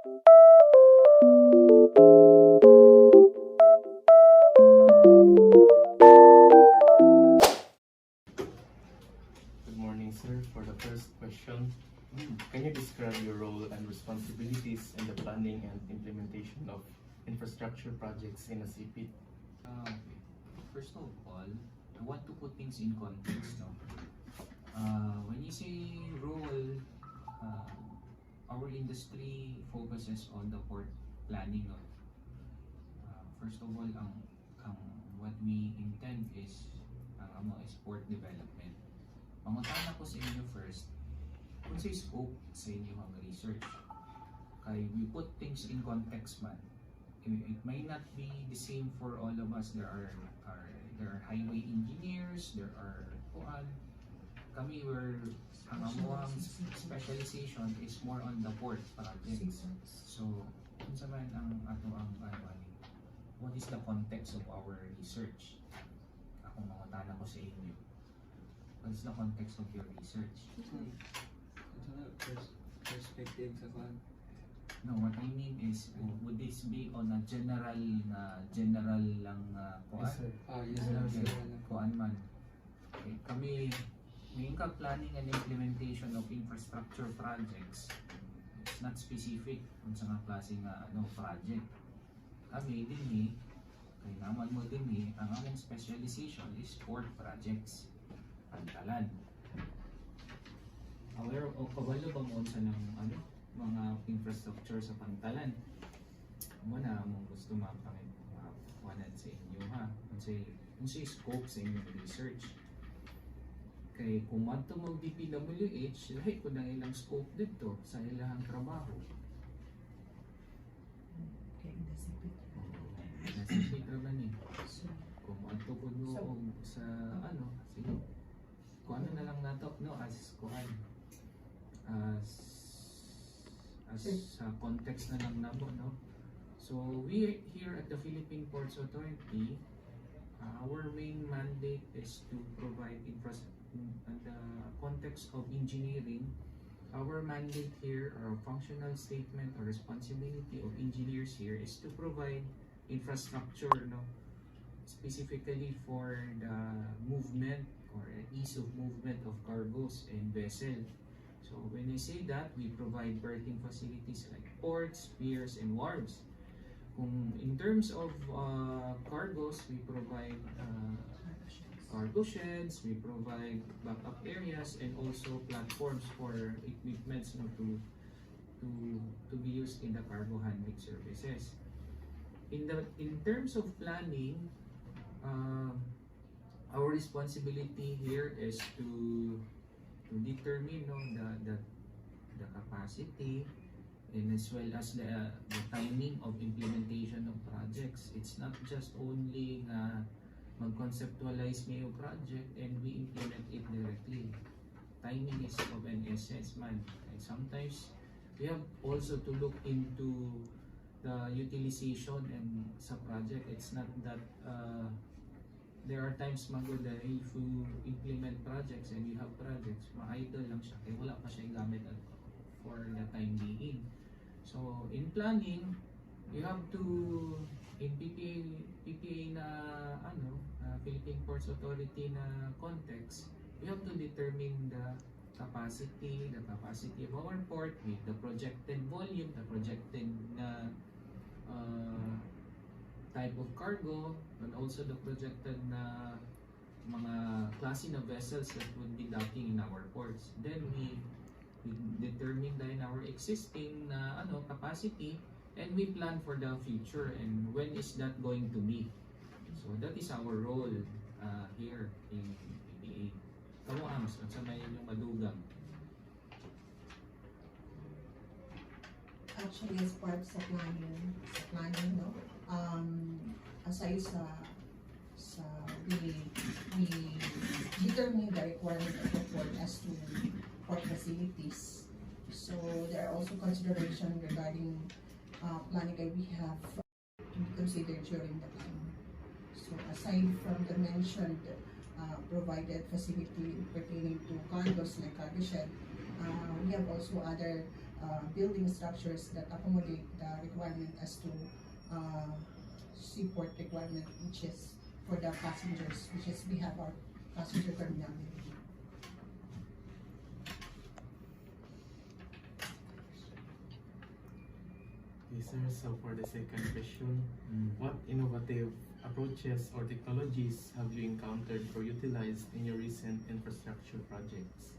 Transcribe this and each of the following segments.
Good morning, sir. For the first question, can you describe your role and responsibilities in the planning and implementation of infrastructure projects in a CP? Okay. First of all, I want to put things in context. No? When you say role, our industry focuses on the port planning. No? First of all, what we intend is port development. Pangutana ko sa inyo first, kung sa scope sa inyong research, kaya we put things in context man. It may not be the same for all of us. There are highway engineers, there are kami ang amuang specialization is more on the port projects. So, kung sa man what is the context of our research? Akong makatana ko sa inyo. What is the context of your research? Perspective sa kwan. No, what I mean is, would this be on a general lang kuan? Yes, sir. Yes, sir. Okay, kuan man. Okay, kami may planning and implementation of infrastructure projects. It's not specific kung sa nga klase nga project. Kami din kay naman mo din ang among specialization is port projects. Pantalan. Aware o kabalo ba mo sa ng mga infrastructure sa Pantalan? Mo na mo gusto mapakuanan sa inyo ha. Kung sa scope sa inyong research. Kay kung madto mag DPWH, lahi ko na ilang scope dito sa ilang trabaho. Nasipit naman kung madto ko sa sige. Kung na lang nato as context na lang namo So we here at the Philippine Ports Authority, our main mandate is to provide in the context of engineering. Our mandate here, or functional statement or responsibility of engineers here, is to provide infrastructure specifically for the movement or ease of movement of cargos and vessel. So when I say that, we provide berthing facilities like ports, piers, and wharves. In terms of cargos, we provide cargo sheds, we provide backup areas, and also platforms for equipments to be used in the cargo handling services. In terms of planning, our responsibility here is to determine the capacity and as well as the timing of implementation of projects. It's not just only mag-conceptualize may project and we implement it directly. Timing is of an essence man. And sometimes we have also to look into the utilization and sa project. It's not that there are times magod if you implement projects and you have projects, ma-idle lang siya kaya wala pa siya gamit for the time being. So in planning, you have to, in PPA na Philippine Ports Authority na context, we have to determine the capacity of our port with the projected volume, the projected type of cargo, and also the projected na mga klase na vessels that would be docking in our ports. Then we determine din our existing capacity and we plan for the future and when is that going to be. So that is our role here in PPA. Kamu Ams, at sa may inyong madugang. Actually, as part sa planning, aside sa we determine the requirement of the port as to port facilities. So there are also considerations regarding planning that we have to be considered during the planning. So aside from the mentioned provided facility pertaining to cargos like cargo shed, we have also other building structures that accommodate the requirement as to seaport requirement, which is for the passengers, which is we have our passenger terminal. Okay, sir. So for the second question, what innovative approaches or technologies have you encountered or utilized in your recent infrastructure projects?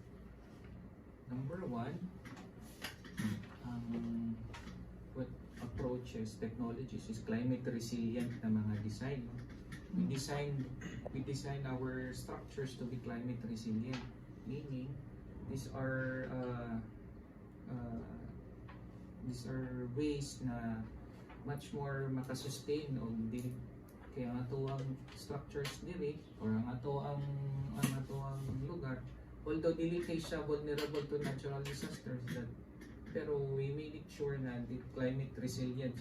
Number one, what approaches, technologies is climate resilient na mga design. No? We design our structures to be climate resilient, meaning these are ways na much more makasustain o dili kaya ang ato ang structures diri or ang ato ang lugar, although dili kay siya vulnerable to natural disasters, pero we made it sure na the climate resilient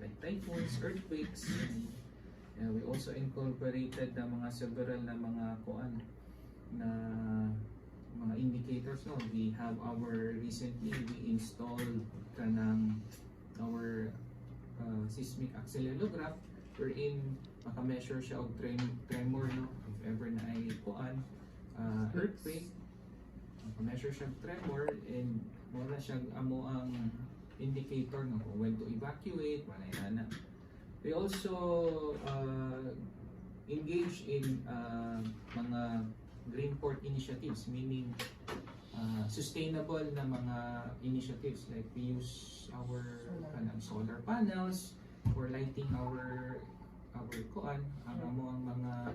like typhoons, earthquakes, and we also incorporated na mga several na mga na mga indicators. No, we have recently we installed our seismic accelerometer wherein maka-measure siya og tremor, no, if ever na ay earthquake, maka-measure siya og tremor, and wala siya amo ang indicator no kung when to evacuate, wala na. We also engage in mga green port initiatives, meaning sustainable na mga initiatives, like we use our solar panels for lighting our ang mga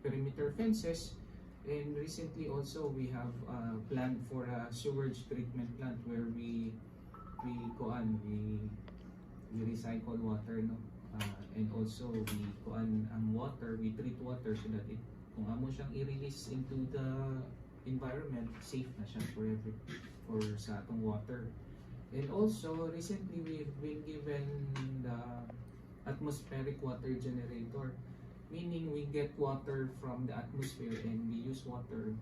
perimeter fences. And recently also we have planned for a sewage treatment plant where we recycle water, no, and also we treat water so that kung amo siyang i-release into the environment, safe na siya for sa atong water. And also recently we've been given the atmospheric water generator, meaning we get water from the atmosphere and we use water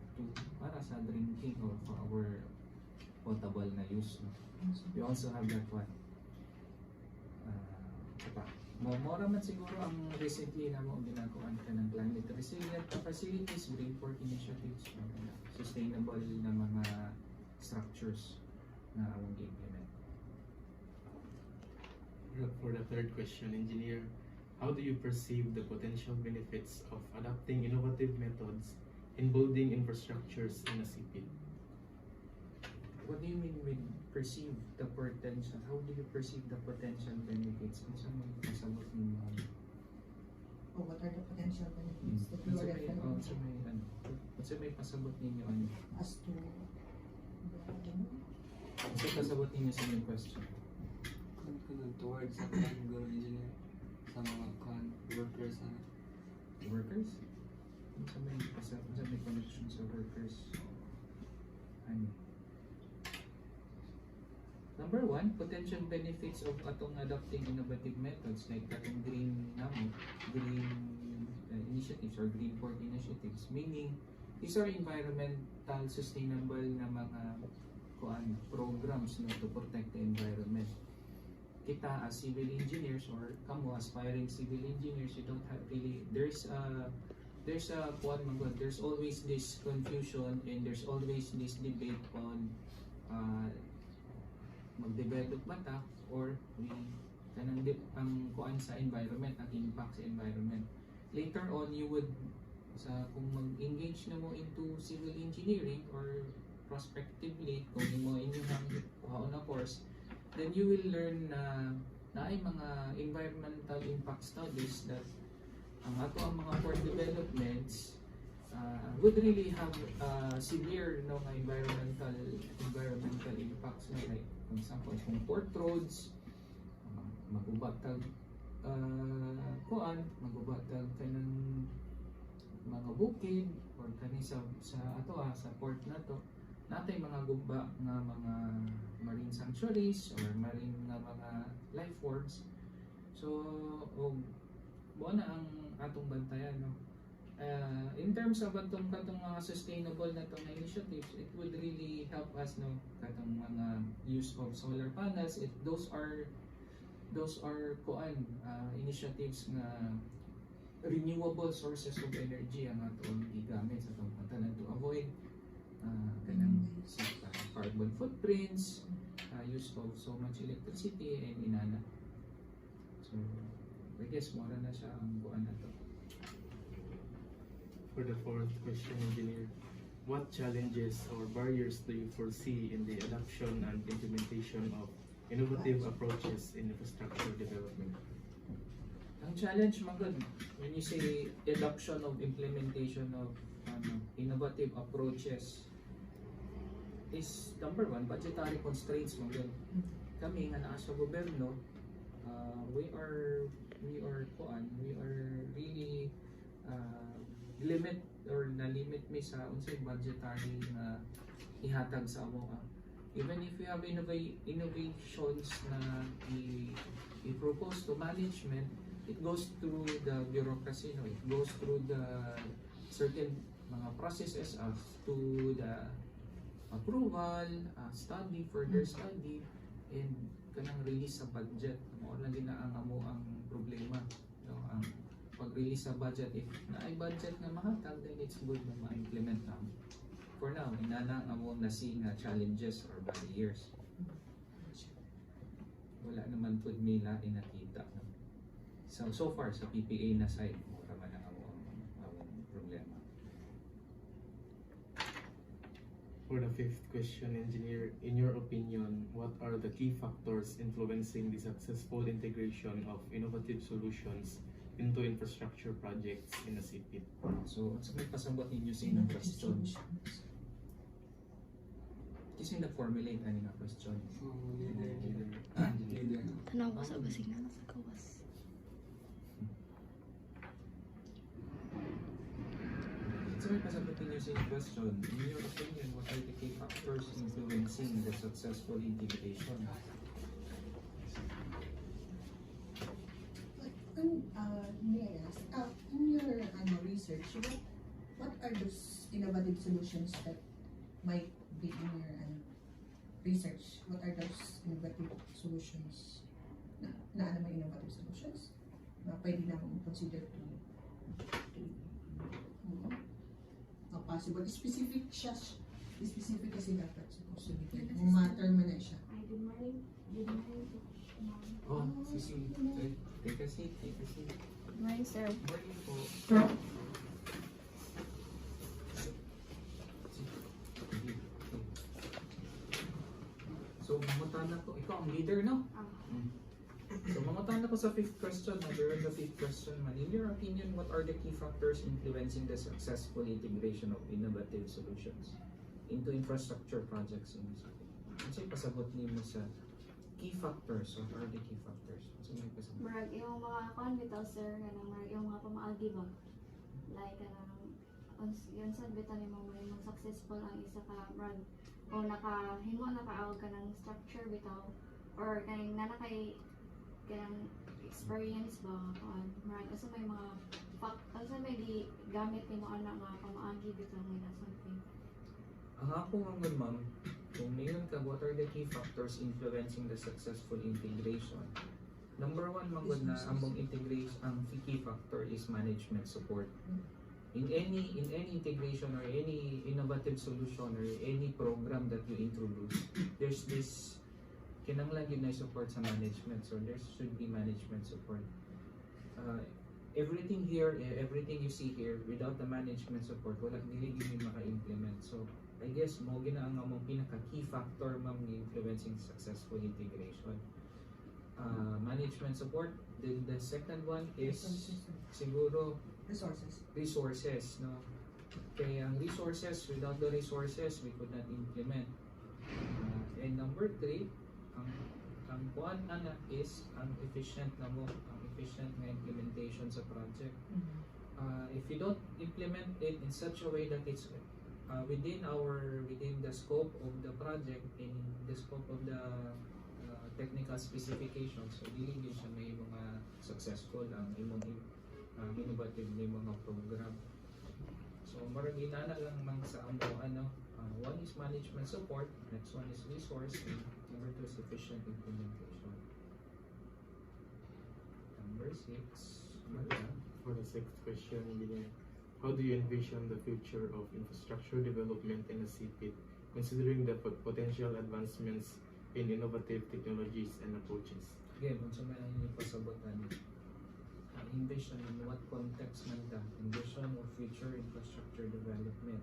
para sa drinking or for our potable na use, no? We also have that one. Mora man siguro ang recently na mo ginagawa ka ng climate resilient facilities, green port initiatives, sustainable na mga structures na awang implement. For the third question, engineer, how do you perceive the potential benefits of adopting innovative methods in building infrastructures in a CP? What do you mean with perceive the potential? How do you perceive the potential benefits? Kung saan mo kasabot ninyo? What are the potential benefits that you are referring to? Kasi may pasabot ninyo As to Kasi pasabot ninyo sa inyong question. Towards sa guru engineer sa mga workers Workers? Sa may connection sa workers. Number one, potential benefits of atong adopting innovative methods like atong green initiatives or green port initiatives, meaning these are environmental sustainable na mga programs, no, to protect the environment. Kita as civil engineers or kamo aspiring civil engineers, you don't have really there's always this confusion and there's always this debate on mag-develop ba ta or ang sa environment, ang impact sa environment. Later on, you would kung mag-engage na mo into civil engineering or prospectively kung mo inyong na course, then you will learn na ay mga environmental impact studies that ang mga port developments would really have severe environmental impacts, like for example kung port roads magubatag kanang mga bukid or kani sa port na to natay mga guba nga mga marine sanctuaries or marine nga mga life forms. So buo na ang atong bantayan, no? In terms of katong mga sustainable na tong initiatives, it would really help us no katong mga use of solar panels. Those are initiatives na renewable sources of energy ang atong gigamit sa pagpatanan to avoid kanang carbon footprints, use of so much electricity and inana. So I guess mura na siya ang kuan na to. For the fourth question, engineer, what challenges or barriers do you foresee in the adoption and implementation of innovative approaches in infrastructure development? Ang challenge magod when you say adoption of implementation of innovative approaches is number one, budgetary constraints magod. Kami nga naa sa gobyerno, we are really limit or na-limit mi sa unsay budgetary na ihatag sa amo. Even if we have innovations na i-propose to management, it goes through the bureaucracy, no? It goes through the certain mga processes as to the approval, further study, and kanang release sa budget. Mao lang din na ang amo ang problema, no? Ang pag-release sa budget, if na-ay budget na mahatag, then it's good na ma-implement na. For now, inana ang amo na seeing challenges or barriers. Wala naman po nila inakita. No? So far, sa PPA na side, mura man ang amo problema. For the fifth question, engineer, in your opinion, what are the key factors influencing the successful integration of innovative solutions into infrastructure projects in a city? So, sa may pasabot ninyo sa inyong question, kasi na-formulate ani nga question. Leader. Tanaw ko sa basig na nasa kawas. So, may pasabot ninyo sa inyong question, in your opinion, what are the key factors influencing the successful integration? May I ask, in your research, what are those innovative solutions that might be in your research? What are those innovative solutions? Na ano may innovative solutions? Na pwede naman consider to possible. Specific siya. Specific kasi dapat supposed to be. Matter man na siya. Good morning. Oh, sige. Take a seat. Good morning, sir. Morning po. So, mamutana ko. Ikaw ang leader, no? So, mamutana ko sa fifth question. During the fifth question man, in your opinion, what are the key factors influencing the successful integration of innovative solutions into infrastructure projects in the city? Kasi pasabot niyo mo sa key factors. What are the key factors? So, may pasabot. Marag yung mga kuan bitaw, sir, kanang marag yung mga pamaagi ba? Like yun sa bitaw ni mo yung successful ang isa ka marag o nakaawag ka ng structure bitaw or kanang nanakay kanang experience ba kuan marag asa may mga asa may di gamit ni mo ana nga pamaagi bitaw may something. Ang ako ngayon, ma'am, kung mayroon ka, what are the key factors influencing the successful integration? Number one, magod na among integration, ang key factor is management support. In any integration or any innovative solution or any program that you introduce, there's this kinanglan yun na support sa management. So there should be management support. Everything here, everything you see here, without the management support, wala dili gyud maka-implement. So I guess mo gina ang among pinaka-key factor ma'am ni influencing successful integration. Management support. Then the second one is siguro resources, no? Kaya ang resources, without the resources, we could not implement. And number three, ang kuan ana is ang efficient na implementation sa project. If you don't implement it in such a way that it's within the scope of the project, in the scope of the technical specifications, so dili din siya may mga successful ang imong innovative na mga program. So marag inana lang man sa amo one is management support, next one is resource, and number 2 is efficient implementation. Number 6, For the sixth question, engineer, how do you envision the future of infrastructure development in a CPIT, considering the potential advancements in innovative technologies and approaches? again, kung sa may pasabotan, envision in what context man ta, envision of future infrastructure development,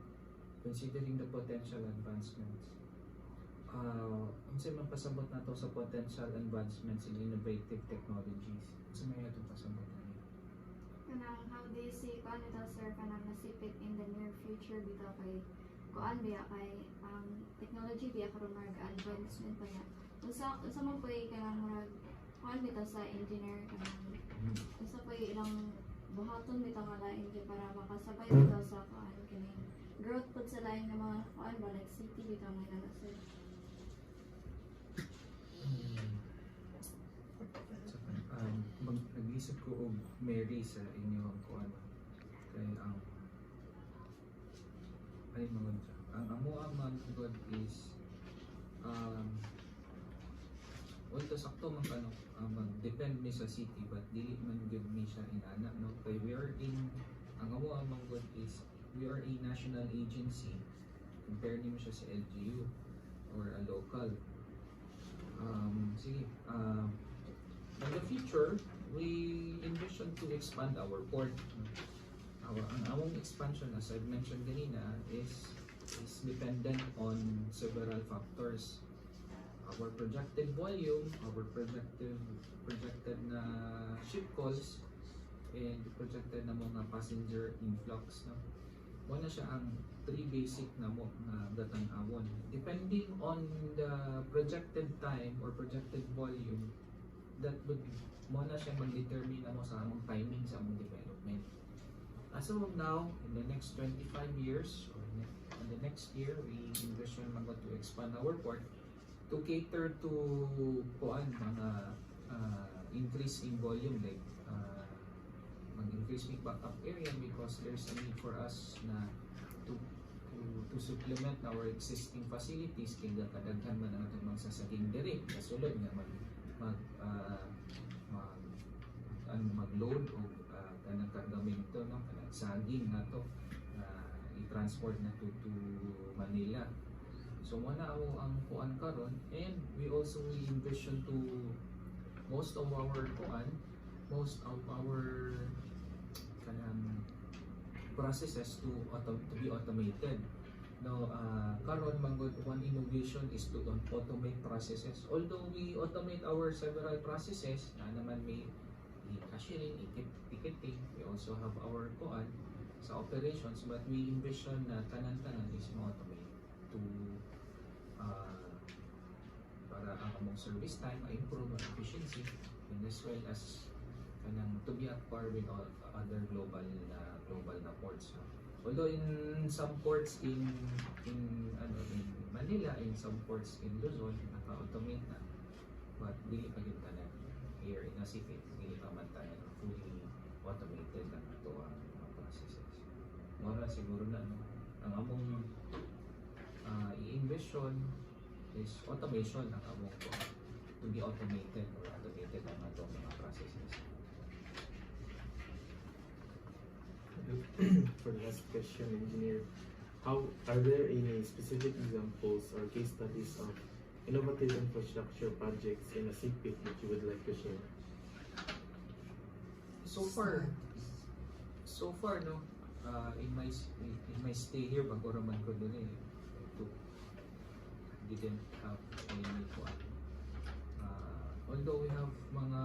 considering the potential advancements. Unsa man pasabot nato sa potential advancements in innovative technologies? Unsa may atong pasabot ani? Kanang how do you see kuan ito sir kanang nasipit in the near future bitaw kay kuan biya kay technology biya karon mag advancement pa ya. Unsa man poy kanang murag kuan bitaw sa engineer kanang unsa poy ilang buhaton bitaw nga lain kay para makasabay bitaw sa kuan kini growth pud sa lain nga mga kuan ba like city bitaw nga na sir. Nag-isip ko og Mary sa inyong kuan kay ay mga ang amo man God is although sakto man kano mag-depend mi sa city but dili man gyud mi siya inana no kay we are in ang amo man God is we are a national agency compare nimo siya sa LGU or a local sige in the future, we envision to expand our port. Ang among expansion, as I've mentioned kanina, is dependent on several factors. Our projected volume, our projected na ship calls, and projected na mga passenger influx. No? Muna siya ang 3 basic na mo na datanawon. Depending on the projected time or projected volume, that would muna siya mag-determine mo sa among timing sa among development. As of now, in the next 25 years or in the next year, we envision mag to expand our port to cater to mga increase in volume like mag-increase ng backup area because there's a need for us na to supplement our existing facilities kaya kadaghan man ang atong mga sasakyan diri kasulod nga mag-load o kanang kargamento no kanang saging nato i-transport na to Manila. So muna ang kuan karon and we also envision to most of our kanang processes to be automated. No, karon manggod one innovation is to automate processes. Although we automate our several processes, naman may cashiering, ticketing, we also have our kuan sa operations, but we envision na tanan-tanan is ma-automate to para ang among service time improve ang efficiency and as well as kanang to be at par with all other global na ports. Although in some ports in Manila, in some ports in Luzon, naka-automate na. But dili pa yun tanan. Here in Nasipit, dili pa man tanan fully automated na ito ang mga processes. Mura siguro na, no? Ang among i-envision is automation ng among to be automated or automated ang itong mga processes. For the last question, engineer, are there any specific examples or case studies of innovative infrastructure projects in a CPIT that you would like to share? So far no, in my stay here bago raman ko doon didn't have any one. Although we have mga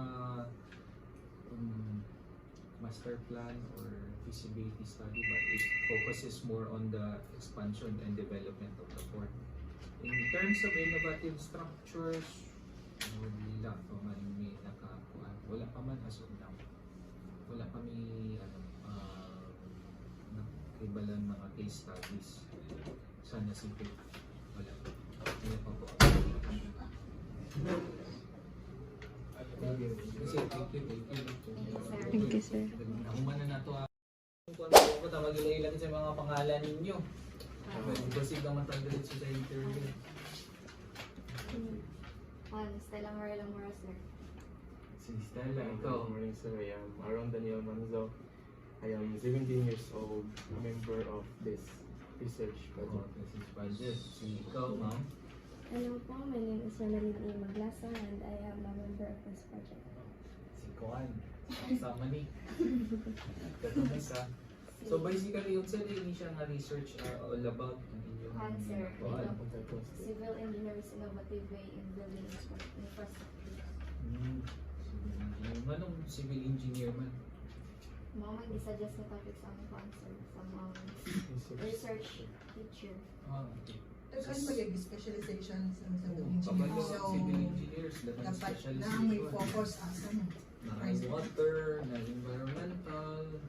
master plan or feasibility study, but it focuses more on the expansion and development of the port. In terms of innovative structures, wala pa man may nakakuha. Wala pa man as of now. Wala pa may nakibalan mga case studies sa nasipit. Wala pa. Wala pa po. Thank you. Kasi thank you. Thank you, sir. Nakuha na nato ang ko ta mag-ilan sa mga pangalan ninyo. Proceed naman tayo diretso sa interview. Stella Marela Mora, sir. Si Stella, ikaw. Good morning, sir. I am Aaron Daniel Manzo. I am 17 years old, a member of this research project. Si Spadges. Si ikaw, ma'am. Hello po, my name is Ronaldine A. Maglasa and I am a member of this project. Si Kuan. Sama ni. Katong isa. So basically, yun sa ini siya nga research all about ang inyong Answer. kuan. Civil Engineers Innovative Way in Building Infrastructure. Manong civil engineer man? Mga mag-suggest na topics ang answer sa mga research teacher. Okay. Dagan magiging specialization sa civil Kapag engineering. So, civil engineers, dapat dapat na specialization. may focus asa mo. Na water, na environmental,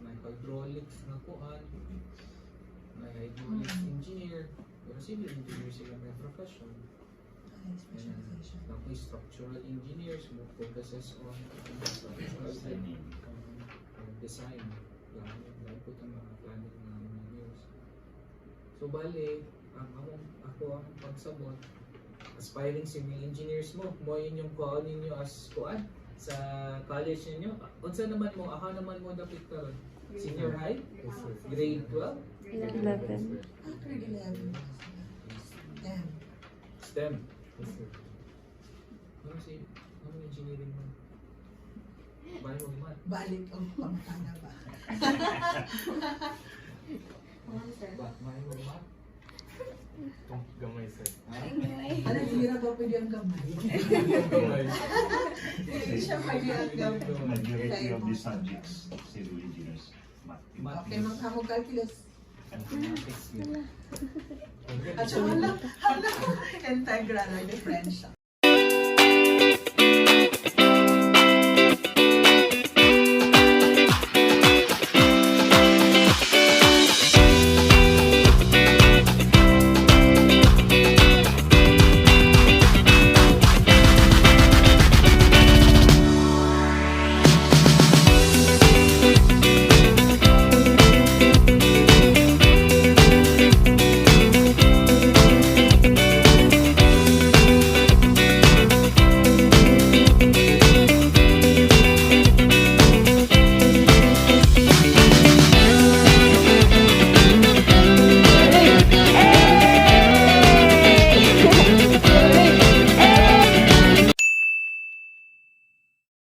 may hydraulics na kuan, may hydraulics engineer, pero civil engineer sila may profession. Ay, specialization. Tapos structural engineers mo focuses on structural design. Lalo po itong mga planning na engineers. So bale, ako ang pagsabot, aspiring civil engineers mo yun yung kuha ninyo as kuan sa college ninyo. Unsa naman mo, ako naman mo dapit karon. Senior high? Yes, sir. Grade 12? 11. Ah, grade 11. Damn. STEM. Yes, sir. Anong engineering mo? Bio math. Balik ang pangkana ba? Answer. Bio math. Gamay, sir. Ano, hindi na ba pwede ang gamay? Hindi siya pwede ang gamay. Majority of the subjects, civil engineers, math. Okay, magkamog calculus. Mathematics yun. At saka hala, integral or differential.